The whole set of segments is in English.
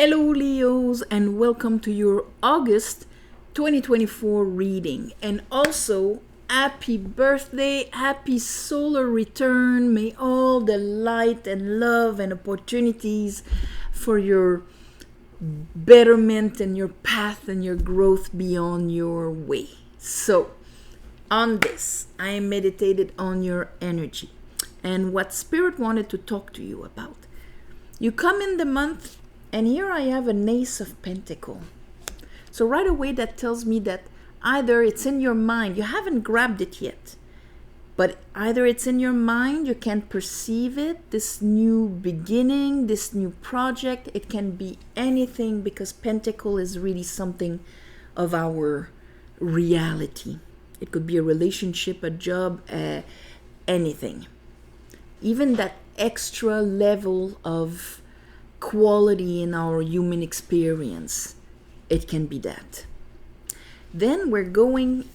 Hello, Leos, and welcome to your August 2024 reading. And also, happy birthday, happy solar return. May all the light and love and opportunities for your betterment and your path and your growth be on your way. So, on this, I meditated on your energy and what Spirit wanted to talk to you about. You come in the month, and here I have an Ace of Pentacles. So right away that tells me that either it's in your mind, you haven't grabbed it yet, but either it's in your mind, you can perceive it, this new beginning, this new project. It can be anything because Pentacle is really something of our reality. It could be a relationship, a job, anything. Even that extra level of quality in our human experience, it can be that. Then we're going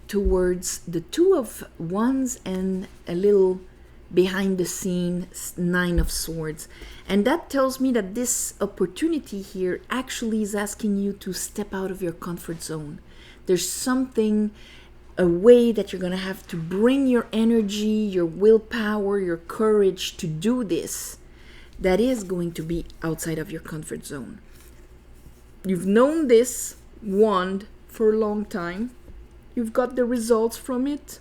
towards the Two of Wands and a little behind the scene Nine of Swords, and that tells me that this opportunity here actually is asking you to step out of your comfort zone. There's something, a way that you're going to have to bring your energy, your willpower, your courage to do this, that is going to be outside of your comfort zone. You've known this wand for a long time. You've got the results from it.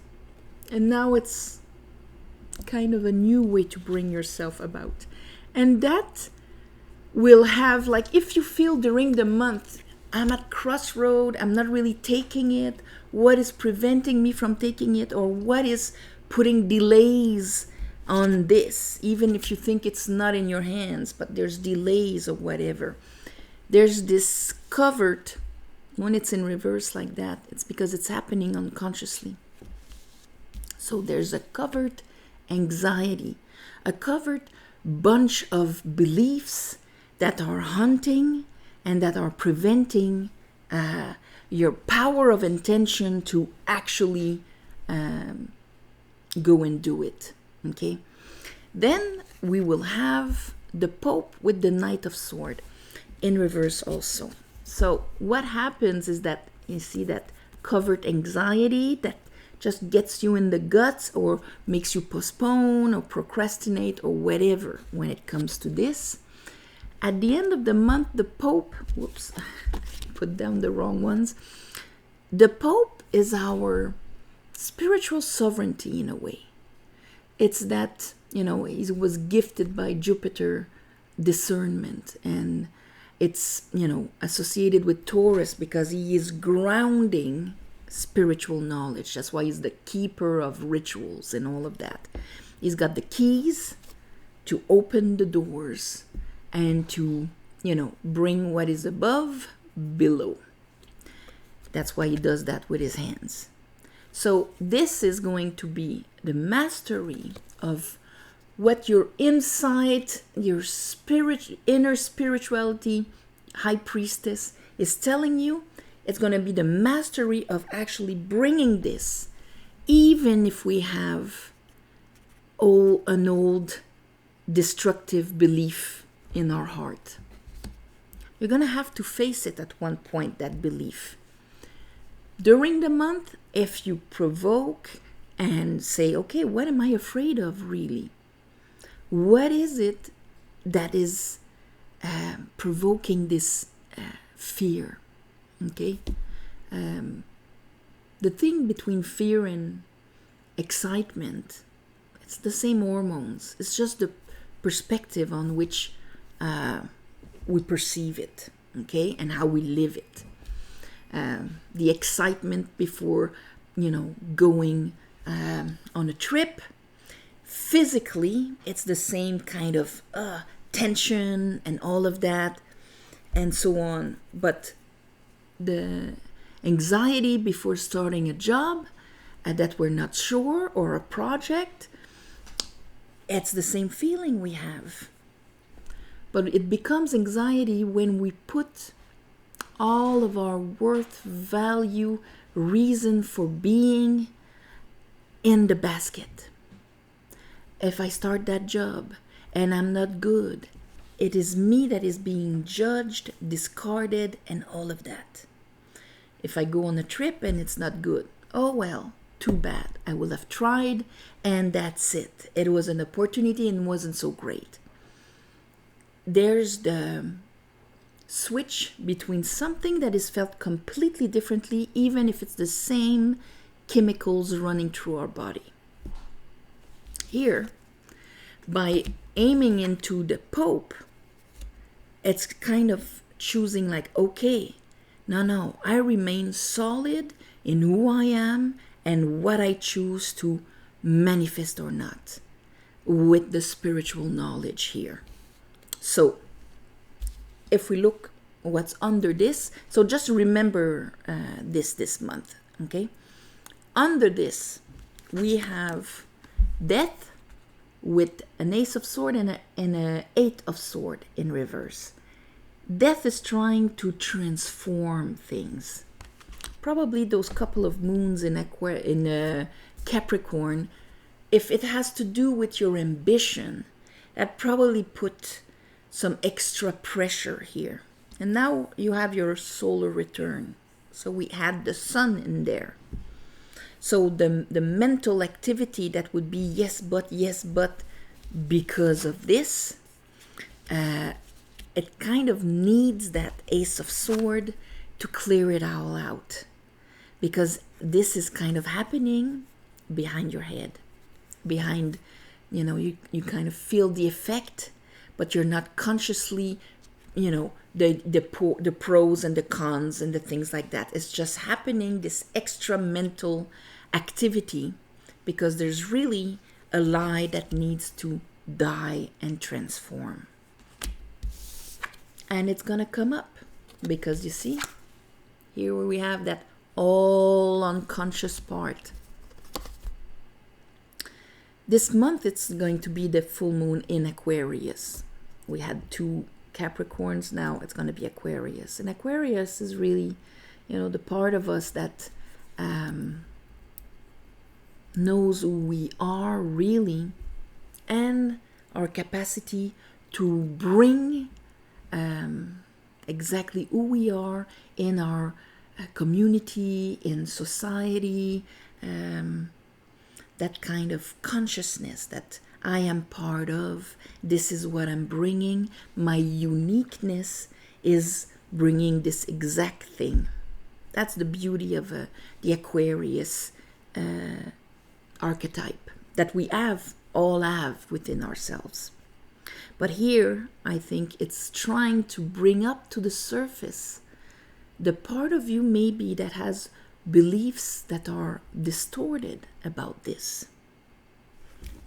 And now it's kind of a new way to bring yourself about. And that will have, like, if you feel during the month, I'm at crossroad, I'm not really taking it, what is preventing me from taking it, or what is putting delays on this, even if you think it's not in your hands, but there's delays or whatever. There's this covert, when it's in reverse like that, it's because it's happening unconsciously. So there's a covert anxiety, a covert bunch of beliefs that are hunting and that are preventing your power of intention to actually go and do it. Okay, then we will have the Pope with the Knight of Swords in reverse also. So what happens is that you see that covert anxiety that just gets you in the guts or makes you postpone or procrastinate or whatever when it comes to this. At the end of the month, the Pope, put down the wrong ones. The Pope is our spiritual sovereignty in a way. It's that, he was gifted by Jupiter discernment, and it's, associated with Taurus because he is grounding spiritual knowledge. That's why he's the keeper of rituals and all of that. He's got the keys to open the doors and to, bring what is above below. That's why he does that with his hands. So this is going to be the mastery of what your insight, your inner spirituality, high priestess is telling you. It's going to be the mastery of actually bringing this, even if we have an old destructive belief in our heart. You're going to have to face it at one point, that belief. During the month, if you provoke and say, okay, what am I afraid of really? What is it that is provoking this fear? Okay? The thing between fear and excitement, it's the same hormones. It's just the perspective on which we perceive it, okay? And how we live it. The excitement before, going on a trip. Physically, it's the same kind of tension and all of that and so on. But the anxiety before starting a job that we're not sure, or a project, it's the same feeling we have. But it becomes anxiety when we put all of our worth, value, reason for being in the basket. If I start that job and I'm not good, it is me that is being judged, discarded, and all of that. If I go on a trip and it's not good, oh well, too bad. I will have tried, and that's it. It was an opportunity and wasn't so great. There's the switch between something that is felt completely differently, even if it's the same chemicals running through our body. Here, by aiming into the Pope, it's kind of choosing like, okay, no, I remain solid in who I am and what I choose to manifest or not with the spiritual knowledge here. So if we look what's under this, so just remember this month, okay? Under this, we have death with an ace of sword and an eight of sword in reverse. Death is trying to transform things. Probably those couple of moons in Capricorn, if it has to do with your ambition, that probably put some extra pressure here. And now you have your solar return. So we had the sun in there. So the mental activity that would be yes, but, because of this, it kind of needs that ace of sword to clear it all out. Because this is kind of happening behind your head. Behind, you kind of feel the effect, but you're not consciously, the pros and the cons and the things like that. It's just happening, this extra mental activity, because there's really a lie that needs to die and transform. And it's going to come up because you see, here we have that all unconscious part. This month it's going to be the full moon in Aquarius. We had 2 Capricorns, now it's going to be Aquarius. And Aquarius is really, the part of us that knows who we are really, and our capacity to bring exactly who we are in our community, in society, that kind of consciousness that I am part of. This is what I'm bringing. My uniqueness is bringing this exact thing. That's the beauty of the Aquarius archetype that we all have within ourselves. But here, I think it's trying to bring up to the surface the part of you maybe that has beliefs that are distorted about this.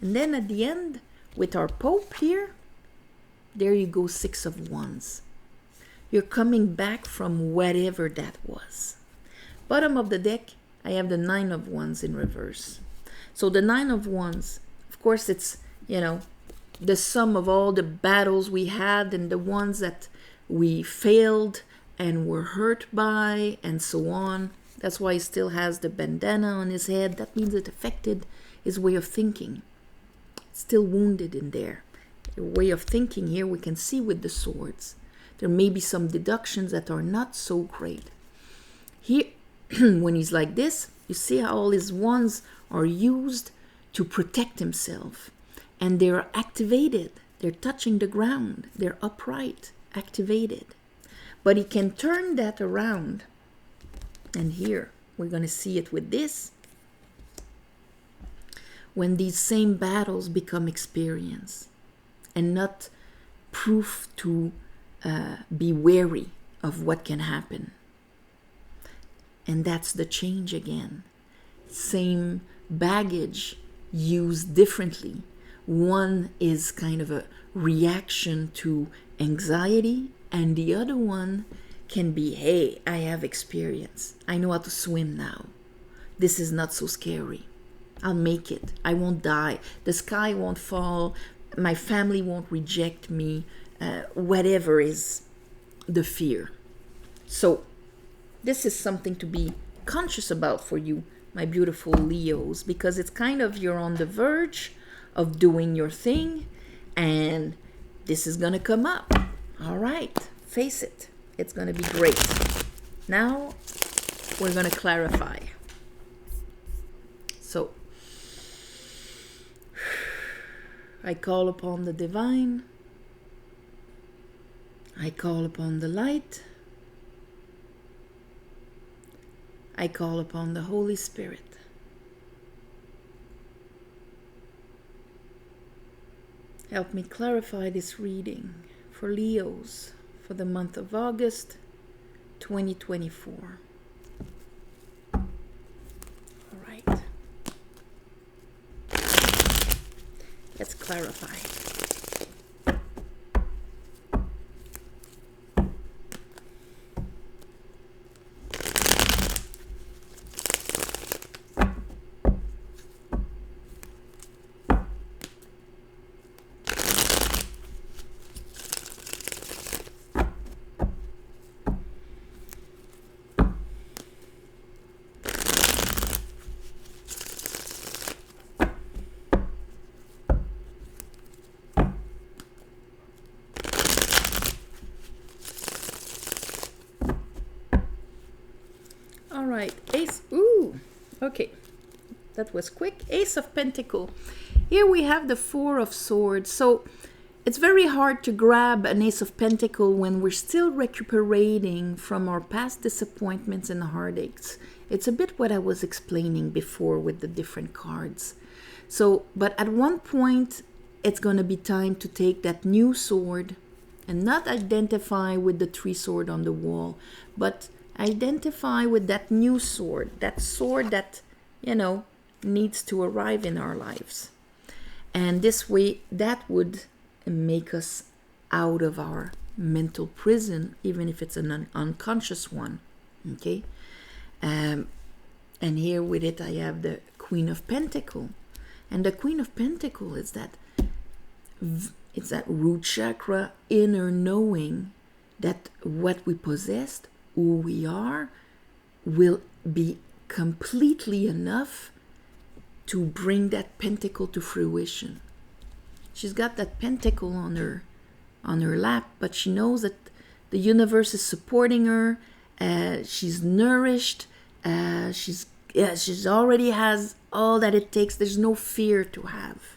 And then at the end, with our Pope here, there you go, 6 of Wands. You're coming back from whatever that was. Bottom of the deck, I have the 9 of Wands in reverse. So the 9 of Wands, of course, it's, the sum of all the battles we had and the ones that we failed and were hurt by and so on. That's why he still has the bandana on his head. That means it affected his way of thinking. It's still wounded in there. The way of thinking here we can see with the swords. There may be some deductions that are not so great. Here, when he's like this, you see how all his wands are used to protect himself. And they're activated. They're touching the ground. They're upright, activated. But he can turn that around. And here, we're going to see it with this. When these same battles become experience and not proof to be wary of what can happen. And that's the change again. Same baggage used differently. One is kind of a reaction to anxiety, and the other one can be, hey, I have experience. I know how to swim now. This is not so scary. I'll make it. I won't die. The sky won't fall. My family won't reject me. Whatever is the fear. So this is something to be conscious about for you, my beautiful Leos, because it's kind of you're on the verge of doing your thing, and this is gonna come up. All right, face it. It's gonna be great. Now we're gonna clarify. So I call upon the divine. I call upon the light. I call upon the Holy Spirit. Help me clarify this reading for Leos for the month of August 2024. All right. Let's clarify. All right, Ace. Ooh, okay, that was quick. Ace of Pentacle. Here we have the Four of Swords. So it's very hard to grab an Ace of Pentacle when we're still recuperating from our past disappointments and heartaches. It's a bit what I was explaining before with the different cards. So, but at one point, it's going to be time to take that new sword and not identify with the three sword on the wall, but identify with that new sword that, needs to arrive in our lives. And this way, that would make us out of our mental prison, even if it's an unconscious one. Okay? And here with it, I have the Queen of Pentacle. And the Queen of Pentacle is that it's that root chakra, inner knowing that what we possessed, who we are, will be completely enough to bring that pentacle to fruition. She's got that pentacle on her lap, but she knows that the universe is supporting her. She's nourished. She's already has all that it takes. There's no fear to have.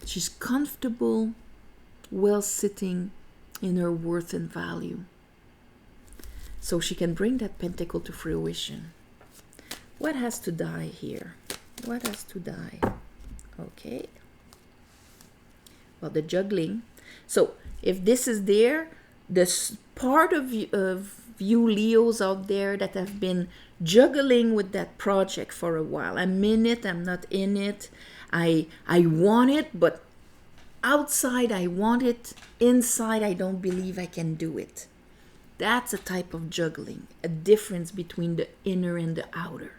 She's comfortable, well sitting in her worth and value. So she can bring that pentacle to fruition. What has to die here? What has to die? Okay. Well, the juggling. So if this is there, this part of you Leos out there that have been juggling with that project for a while. I'm in it, I'm not in it. I want it, but outside I want it. Inside I don't believe I can do it. That's a type of juggling, a difference between the inner and the outer.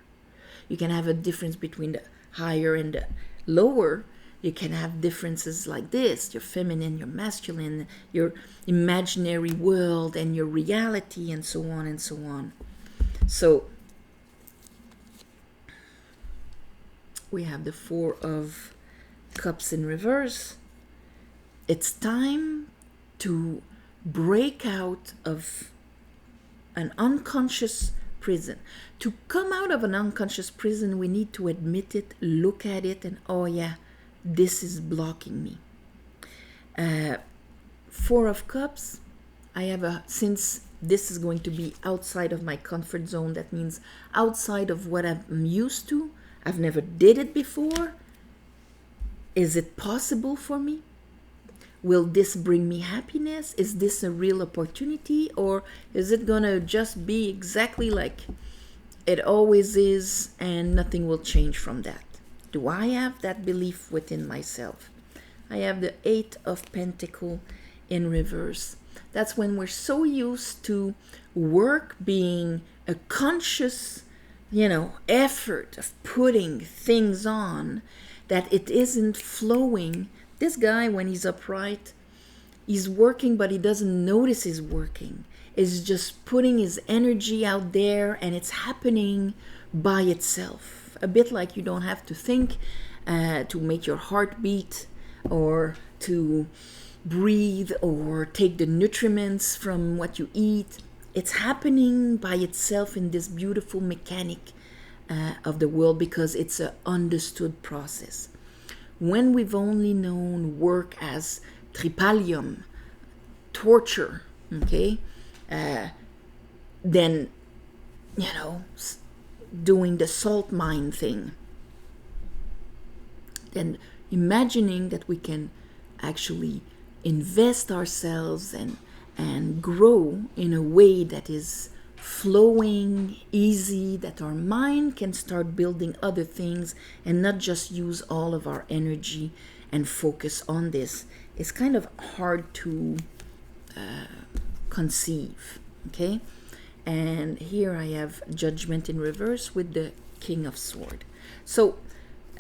You can have a difference between the higher and the lower. You can have differences like this, your feminine, your masculine, your imaginary world and your reality, and so on and so on. So we have the Four of Cups in reverse. It's time to break out of an unconscious prison. To come out of an unconscious prison, we need to admit it, look at it, and oh yeah, this is blocking me. Four of Cups, since this is going to be outside of my comfort zone, that means outside of what I'm used to, I've never did it before. Is it possible for me? Will this bring me happiness? Is this a real opportunity? Or is it gonna just be exactly like it always is and nothing will change from that? Do I have that belief within myself? I have the Eight of Pentacles in reverse. That's when we're so used to work being a conscious, effort of putting things on that it isn't flowing. This guy, when he's upright, he's working, but he doesn't notice he's working. He's just putting his energy out there, and it's happening by itself. A bit like you don't have to think to make your heart beat or to breathe or take the nutriments from what you eat. It's happening by itself in this beautiful mechanic of the world because it's an understood process. When we've only known work as tripalium, torture, okay, then, doing the salt mine thing, then imagining that we can actually invest ourselves and grow in a way that is flowing, easy, that our mind can start building other things and not just use all of our energy and focus on this. It's kind of hard to conceive, okay? And here I have Judgment in reverse with the King of Sword. So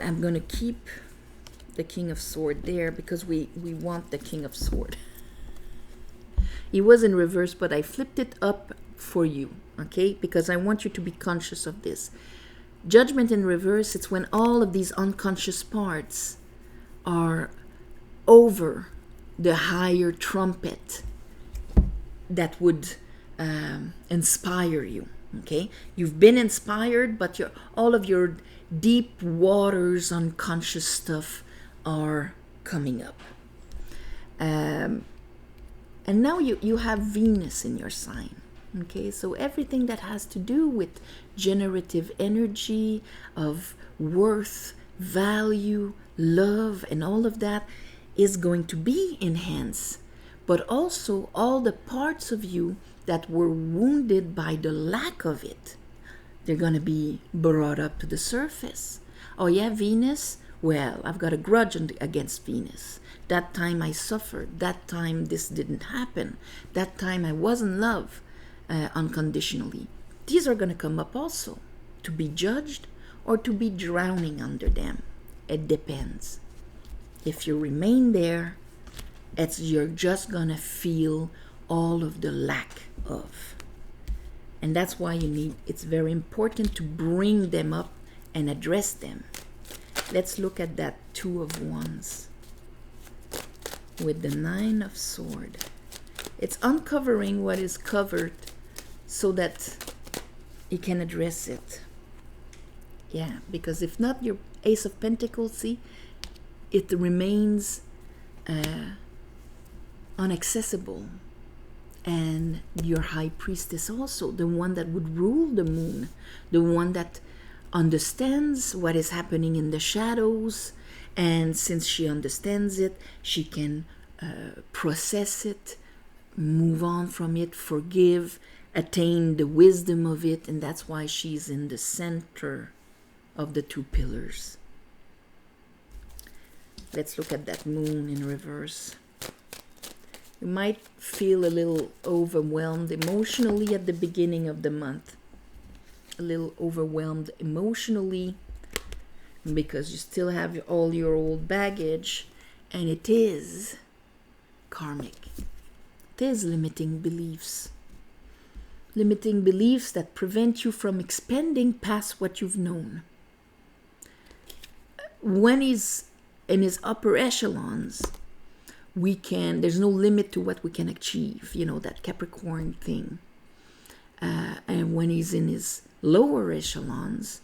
I'm going to keep the King of Sword there because we want the King of Sword. He was in reverse, but I flipped it up for you, okay? Because I want you to be conscious of this. Judgment in reverse, it's when all of these unconscious parts are over the higher trumpet that would inspire you, okay? You've been inspired, but all of your deep waters, unconscious stuff are coming up. And now you have Venus in your sign. Okay, so everything that has to do with generative energy of worth, value, love, and all of that is going to be enhanced. But also all the parts of you that were wounded by the lack of it, they're going to be brought up to the surface. Oh yeah, Venus? Well, I've got a grudge against Venus. That time I suffered. That time this didn't happen. That time I wasn't loved unconditionally. These are going to come up also, to be judged or to be drowning under them. It depends. If you remain there, you're just going to feel all of the lack of. And that's why it's very important to bring them up and address them. Let's look at that Two of Wands with the Nine of Swords. It's uncovering what is covered so that you can address it. Yeah, because if not, your Ace of Pentacles, see, it remains inaccessible. And your High Priestess also, the one that would rule the moon, the one that understands what is happening in the shadows, and since she understands it, she can process it, move on from it, forgive, attain the wisdom of it, and that's why she's in the center of the two pillars. Let's look at that moon in reverse. You might feel a little overwhelmed emotionally at the beginning of the month. A little overwhelmed emotionally because you still have all your old baggage, and it is karmic. It is limiting beliefs. Limiting beliefs that prevent you from expanding past what you've known. When he's in his upper echelons, there's no limit to what we can achieve, that Capricorn thing. And when he's in his lower echelons,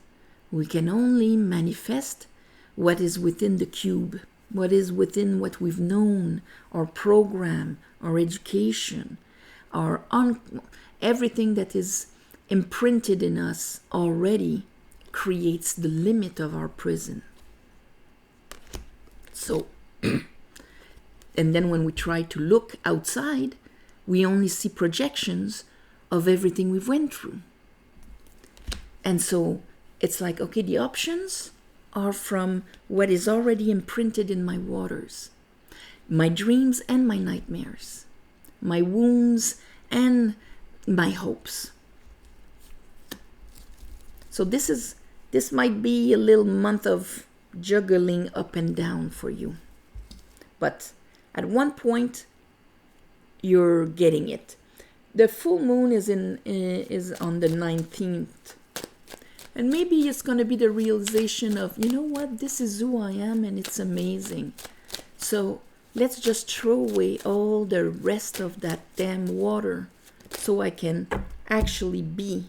we can only manifest what is within the cube, what is within what we've known, our program, our education, everything that is imprinted in us already creates the limit of our prison. So, and then when we try to look outside, we only see projections of everything we've went through. And so it's like, okay, the options are from what is already imprinted in my waters, my dreams and my nightmares, my wounds and my hopes. So this might be a little month of juggling up and down for you. But at one point, you're getting it. The full moon is on the 19th. And maybe it's going to be the realization of, you know what, this is who I am and it's amazing. So let's just throw away all the rest of that damn water so I can actually be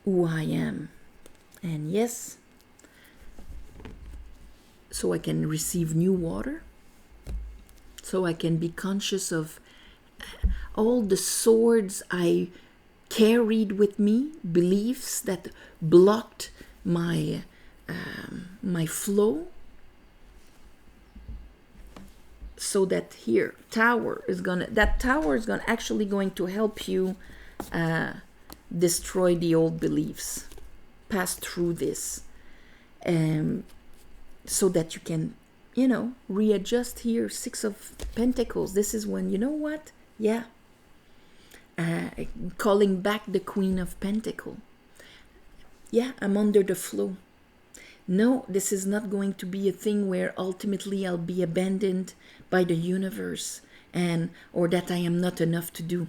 who I am. And yes, so I can receive new water, so I can be conscious of all the swords I carried with me, beliefs that blocked my my flow, so that here tower is gonna actually going to help you destroy the old beliefs, pass through this, so that you can, readjust here. 6 of Pentacles. This is when, you know what? Yeah. Calling back the Queen of Pentacles. Yeah, I'm under the flow. No, this is not going to be a thing where ultimately I'll be abandoned by the universe or that I am not enough to do.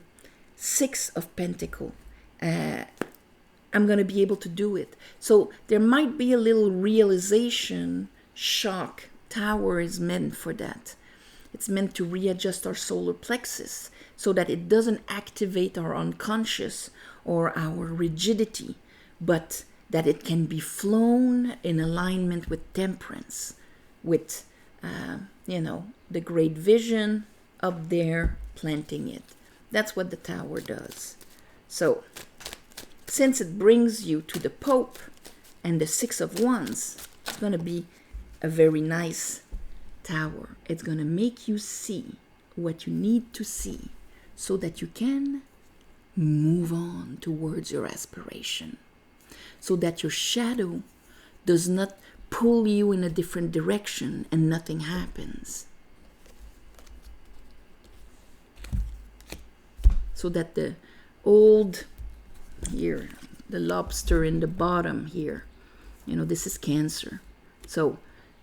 6 of Pentacles. I'm going to be able to do it. So there might be a little realization shock. Tower is meant for that. It's meant to readjust our solar plexus so that it doesn't activate our unconscious or our rigidity, but that it can be flown in alignment with temperance, with, the great vision up there, planting it. That's what the tower does. So, since it brings you to the Pope and the 6 of Wands, it's going to be a very nice tower. It's going to make you see what you need to see so that you can move on towards your aspiration, so that your shadow does not pull you in a different direction and nothing happens. So that the old, here, the lobster in the bottom here, this is Cancer. So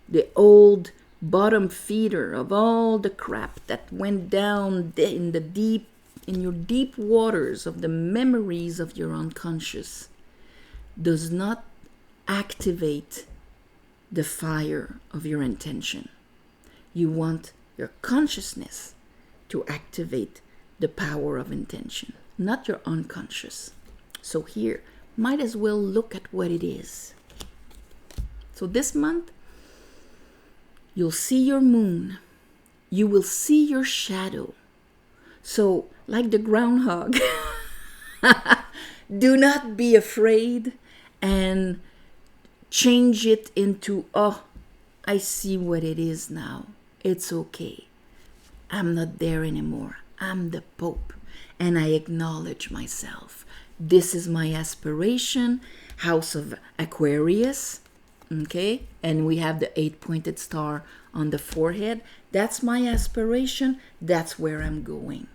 the old bottom feeder of all the crap that went down in your deep waters of the memories of your unconscious does not activate the fire of your intention. You want your consciousness to activate the power of intention, not your unconscious. So here, might as well look at what it is. So this month, you'll see your moon. You will see your shadow. So, like the groundhog, do not be afraid and change it into, oh, I see what it is now. It's okay. I'm not there anymore. I'm the Pope, and I acknowledge myself. This is my aspiration, House of Aquarius, okay? And we have the 8-pointed star on the forehead. That's my aspiration. That's where I'm going.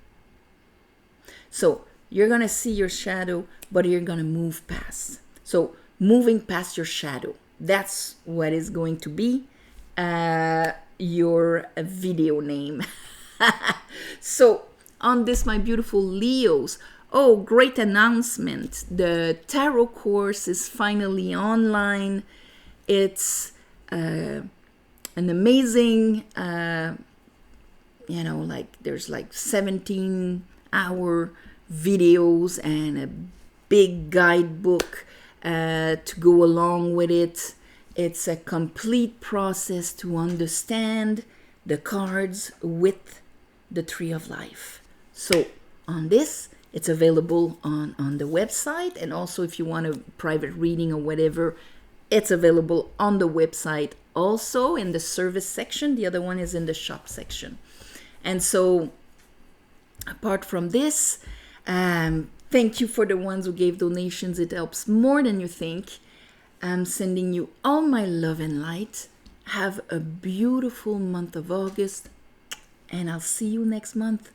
So you're going to see your shadow, but you're going to move past. So moving past your shadow, that's what is going to be your video name. So on this, my beautiful Leos, oh, great announcement. The tarot course is finally online. It's an amazing, there's like 17-hour videos and a big guidebook to go along with it. It's a complete process to understand the cards with the Tree of Life. So on this, it's available on the website, and also if you want a private reading or whatever, it's available on the website also in the service section. The other one is in the shop section. And so apart from this, thank you for the ones who gave donations. It helps more than you think. I'm sending you all my love and light. Have a beautiful month of August, and I'll see you next month.